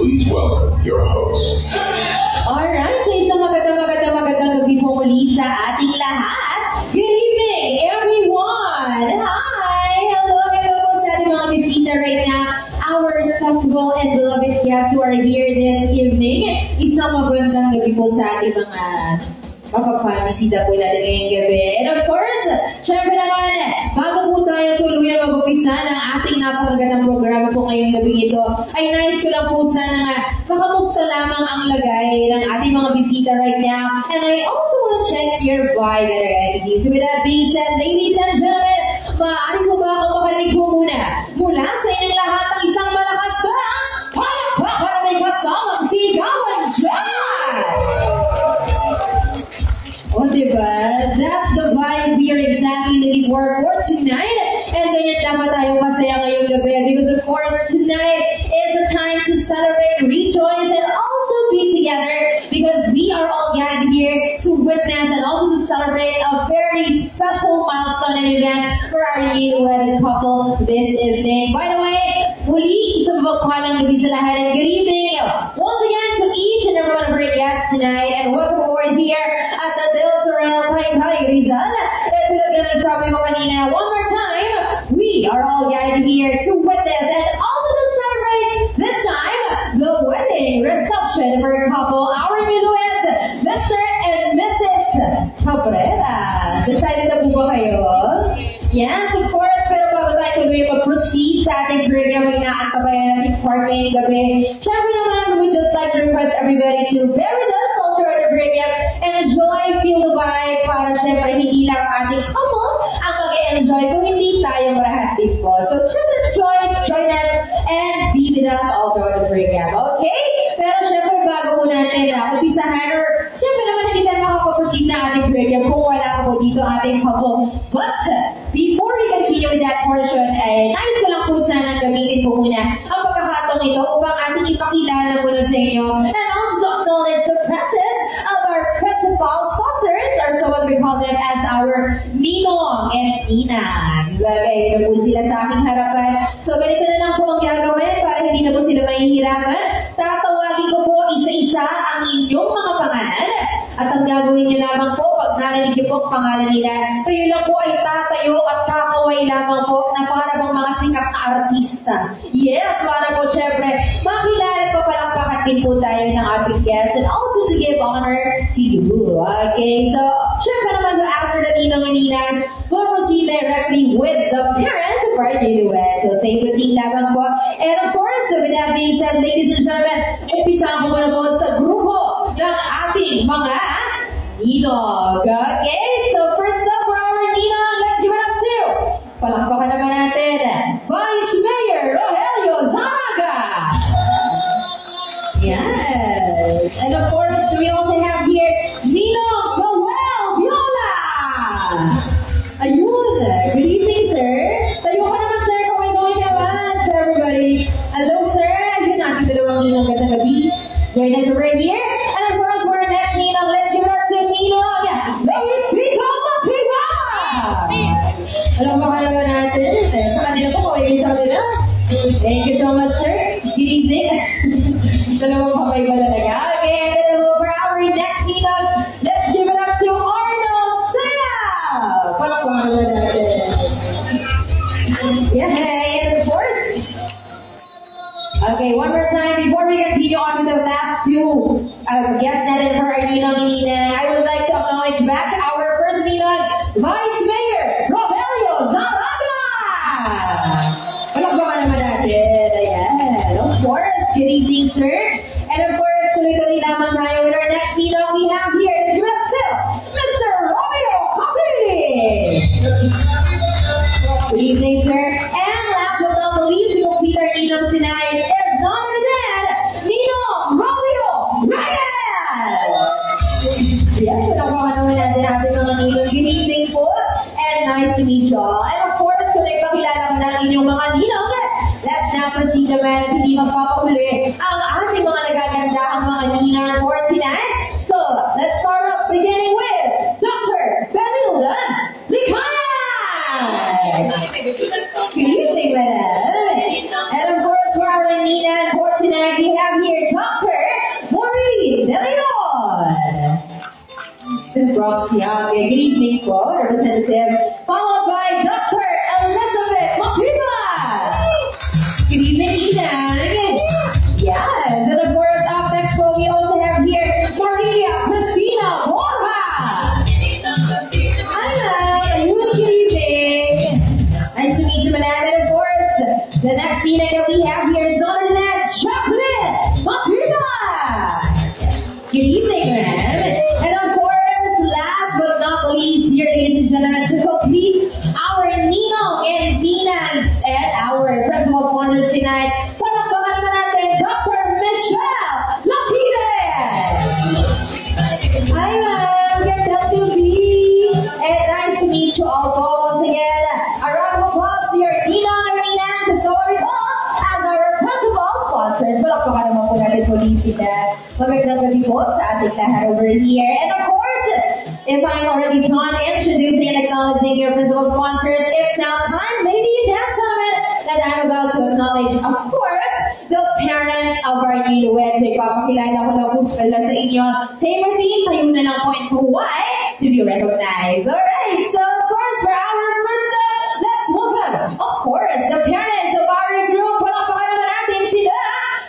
please welcome your host. Alright, sa isang magandang gabi po muli sa ating lahat. Good evening, everyone! Hi! Hello po sa ating mga bisita right now. Our respectable and beloved guests who are here this evening. Isang magandang gabi po sa ating mga mapagpabisita po natin ngayong gabi. And of course, syempre naman, bago po tayo tuluyan mag-upisa ng ating napakagandang programa po ngayong gabi ito, ay nais ko lang po sana nga makamusta lamang ang lagay ng ating mga bisita right now. And I also want to check your vibe and your energy. So with that being said, ladies and gentlemen, maaari po ba ako makarinig po muna mula sa inyong lahat ng isang malakas na palakpak para may kasamang sigawan dyan! Oh, diba? That's the vibe we are exactly looking for tonight. And ganyan dapat tayo masaya ngayong gabi because of course tonight is a time to celebrate, rejoice, and also be together because we are all gathered here to witness and also to celebrate a very special milestone and event for our new wedded couple this evening. By the way, muli, isang mapagpalang gabi sa lahat and good evening once again to each and every one of our guests tonight and welcome aboard here at the Del Sorel Taytay Rizal. And tulad na nasabi ko kanina, one more time, we are all gathered here to witness and also to celebrate this time the wedding reception for a couple, our newlyweds, Mr. and Mrs. Cabreras. Excited na po ba kayo? Yes, of course, pero bago tayo tuloy mag-proceed sa ating program ay naantabayan natin part ngayong gabi. Siyempre naman, we would just like to request everybody to bear with us all throughout the program and enjoy, feel the vibe para siyempre hindi lang ating couple ang mag-enjoy kung hindi tayo marahatin po. So just enjoy, join us, and be with us all throughout the program, okay? Pero siyempre bago po natin umpisahan or siyempre naman hindi tayo makakaproceed na ating program kung wala ka po dito ating couple. But before we continue with that portion, ay nais ko lang po sana gamitin po muna ang pagkakataong ito upang ating ipakilala muna sa inyo and also to acknowledge the presence of our principal sponsors or so what we call them as our Ninong and Ninang. Lagay na po sila sa aming harapan. So ganito na lang po ang gagawin para hindi na po sila mahihirapan. Tatawagin ko po isa-isa ang inyong mga pangalan. At ang gagawin niyo lamang po, pag narinig niyo po ang pangalan nila, kayo lang po ay tatayo at kakaway lamang po na para bang mga sikat na artista. Yes, para po syempre, makilala at papalakpakan din po tayo ng ating guests and also to give honor to you. Okay, so syempre naman po after the Ninong and Ninang, we'll proceed directly with the parents of our newlyweds. So same routine lamang po. And of course, so with that being said, ladies and gentlemen, umpisahan ko muna po sa grupo ng ating mga Ninong. Okay, so first up for our Ninong, let's give it up to palakpakan naman natin, Vice Mayor Rogelio Zaraga. Yes, and of course, we also have here Ninong Noel Viola. Ayun, good evening, sir. Tayo ka naman, sir, kung may going naman to everybody. Hello, sir. Ayun natin dalawang Ninong ganda gabi. Join us right here. And of course, for our next Ninong, let's give it up to Ninong Luis Vito Matiba. Alam mo ka naman natin. Sa kanila po, kaway sa kanila. Thank you so much, sir. Good evening. Dalawang kamay ba talaga? Okay, and then for our next Ninong, let's give it up to Arnold Saya. Parang kung ano natin. Yeah, and of course, okay, one more time before we continue on with the last two guests natin for our Ninong and Ninang, I would like to acknowledge back our first Ninong, Vice Mayor Rogelio Zaraga. Palakpakan naman natin. Ayan, of course. Good evening, sir. And of course, tuloy-tuloy lamang tayo with our next Ninong we have here. Let's give it up to Mr. Romeo Capri. Good evening, sir. And last but not the least, to complete our Ninong tonight is none other than Ninong Romeo Reyes. Yes, palakpakan naman natin ating mga Ninong. Good evening po. And nice to meet you all. And of course, kung nagpakilala mo ng inyong mga Ninong, let's now proceed naman, hindi magpapahuli ang ating mga nagagandahang mga Ninang for tonight. So, let's start off beginning with Dr. Benilda Licaya. Good evening, madam. And of course, for our Ninang for tonight we have here Dr. Maureen De Leon. Ms. Roxy Abe, good evening po, Representative. Followed by Dr. Elizabeth Matiba. Good evening, Inang. Yes, and of course, up next po, we also have here Maria Cristina Borja. Hi, ma'am. Good evening. Nice to meet you, madam. And of course, the next scene that we have here is none other than Chocolate Matiba. Good evening, ma'am. And of course, last but not least, dear ladies and gentlemen, to complete our Ninong and Ninangs and our principal sponsors tonight, palakpakan naman natin Dr. Michelle Lapides. Hi, ma'am. Ganda to be. And nice to meet you all po. Once again, a round of applause to your Ninong and Ninangs and sorry po as our principal sponsors. Palakpakan naman po natin po sila. Magandang gabi po sa ating lahat over here. And of course, if I'm already done introducing and acknowledging your principal sponsors, it's now time, ladies and gentlemen, that I'm about to acknowledge, of course, the parents of our newlyweds. So ipapakilala ko lang po sila sa inyo. Same routine, tayo na lang point to why to be recognized. Alright, so of course, for our first step, let's welcome, of course, the parents of our group. Palakpakan naman natin sila,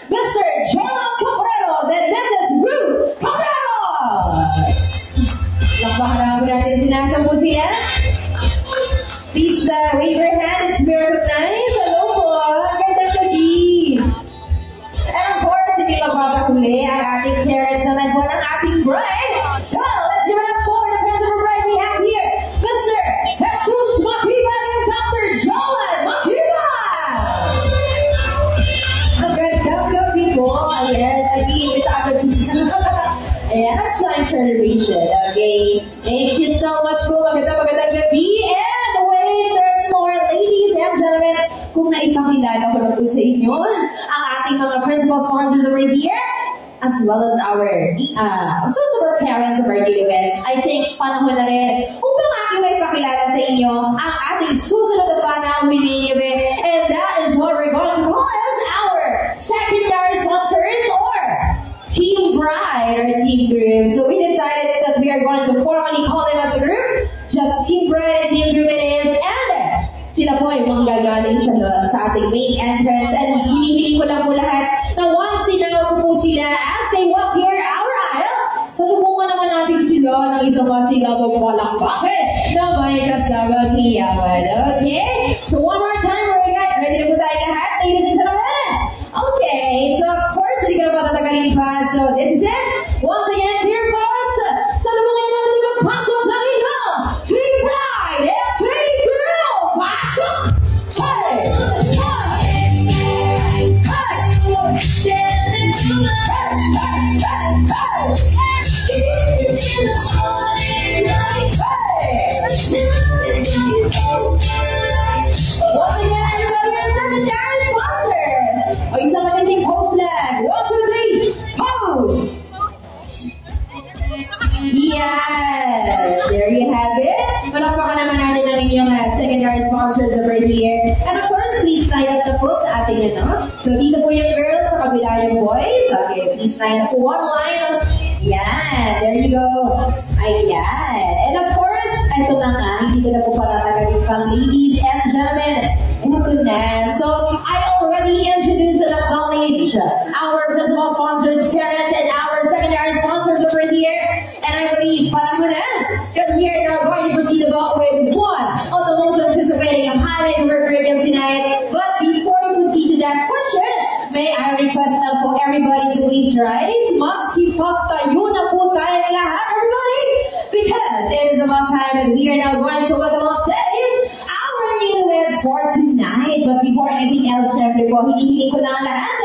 Mr. John Cabreros and Mrs. Ruth Cabreros. Palakpakan natin sila sa musika. Please wave your hand to be recognized. Hello po, ganda gabi. And of course, hindi magpapakuli ang ating parents naman po ng ating bride. So, let's give it up for the principal bride we have here, Mr. Jesus Matiba and Dr. Jolan Matiba. Magandang gabi po. Ayan, nag-iimita agad sila. Ayan, a sign celebration. Okay, thank you so much po. Magandang gabi. And wait, there's more, ladies and gentlemen. Kung naipakilala ko na po sa inyo ang ating mga principal sponsors over here, as well as our parents of our newlyweds, I think panahon na rin upang aking may pakilala sa inyo ang ating susunod na panahon miniyebe. And that is what we're going to call as our secondary sponsors or Team Bride or Team Groom. So we decided that we are going to formally call them as a group. Just Team Bride and Team Groom it is. And sila po ay manggagaling sa ating main entrance. And hinihiling ko lang po lahat na once tinawag ko po sila as they walk here our aisle, salubungan naman natin sila ng isang masigabong palakpakin na may kasamang iyawan. Okay? So one more time, ready na po tayo lahat, ladies and gentlemen? Okay, so of course, hindi ko na patatagalin pa. So this is it. Once again, dear folks, salubungin natin yung magpasok ng ino. Team Bride and Team Girl! Pasok! Hey! Once again, everybody, your secondary sponsors. O isang magandang pose lang. 1, 2, 3, pose! Yes! There you have it. Palakpakan naman natin ang inyong secondary sponsors over here. And of course, please line up na po sa ating So dito po yung girls, sa kabila yung boys. Okay, please line up po. One line. Yan, there you go. Ayan. And of course, ito na nga, hindi ko na po patatagalin pa, ladies and gentlemen. Ito na. So, I already introduced and acknowledged our principal sponsors, parents, and our secondary sponsors over here. And I believe, panahon na, that we are now going to proceed about with one of the most anticipating highlight of our program tonight. But before we proceed to that question, may I request na po everybody to please rise. Magsipag tayo na po tayong lahat, everybody. Because it is about time that we are now going to welcome on stage our newlyweds for tonight. But before anything else, syempre po, hinihiling ko na ang lahat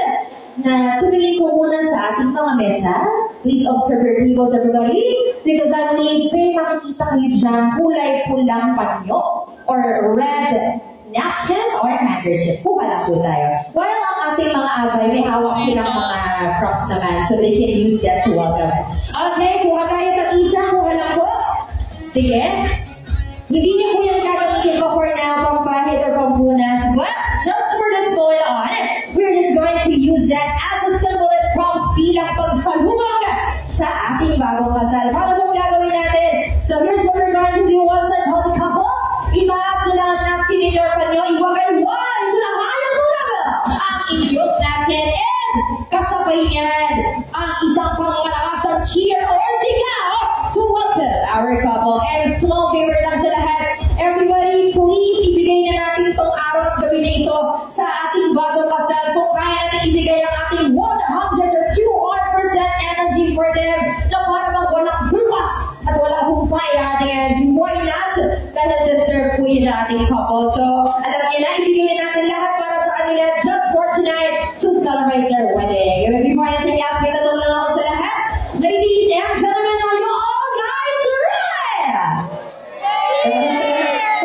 na tumingin po muna sa ating mga mesa. Please observe your tables, everybody. Because I believe may makikita kayo dyan kulay-pulang panyo or red napkin or handkerchief. Kuha lang po tayo. While ang ating mga abay, may hawak silang mga props naman so they can use that to welcome. Okay, kuha tayo ng isa. Kuha lang po. Sige. Hindi niyo po yung gagamitin ko for now, pampahit or pampunas. But just for display on, we're just going to use that as a magsalubog sa ating bagong kasal. Para mong gagawin natin. So here's what we're going to do once I hold the couple. Itaas na lang ang napkin in your panyo. Iwagay one to the highest level. Ang inyong napkin and kasabay niyan ang isang pangmalakasang cheer or sigaw to welcome our couple. And small favor lang sa lahat. Everybody, please ibigay na natin itong araw at gabi na ito sa ating bagong kasal. Kung kaya natin ibigay ang ating 100 or 200% energy for them na para bang walang bukas at walang humpay ating energy. Why not? Dahil deserve po yun na ating couple. So, alam niyo na, ibigay na natin lahat para sa kanila just for tonight to celebrate their wedding. Before natin i-ask, may tanong lang ako sa lahat. Ladies and gentlemen, are you all guys ready?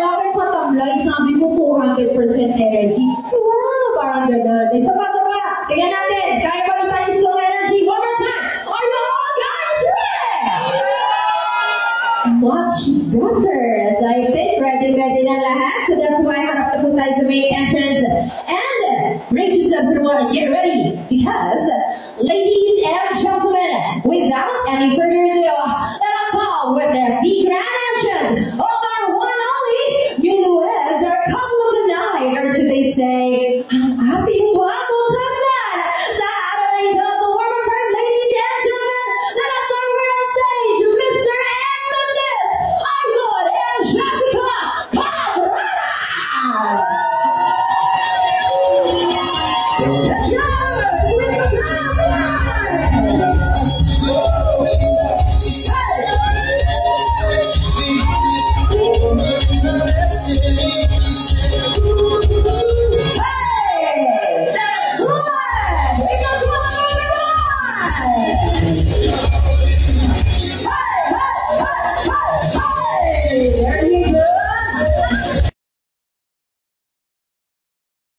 Bakit patamlay? Sabi mo 200% energy. Wow, parang gano'n. Sapa. Tingnan natin. Kaya pa rin tayo slow energy. One more time. Are you all guys ready? Much better. So I think ready na lahat. So that's why harap na po tayo sa main entrance. And raise yourselves to the water. Get ready. Because, ladies and gentlemen, without any further ado, let us all witness the grand entrance of our one and only newlyweds, our couple of the night, or should they say, ang ating bagong kasal sa araw na ito. So one more time, ladies and gentlemen, let us celebrate on stage, Mr. and Mrs. Argon and Jessica Cabrera! Hey!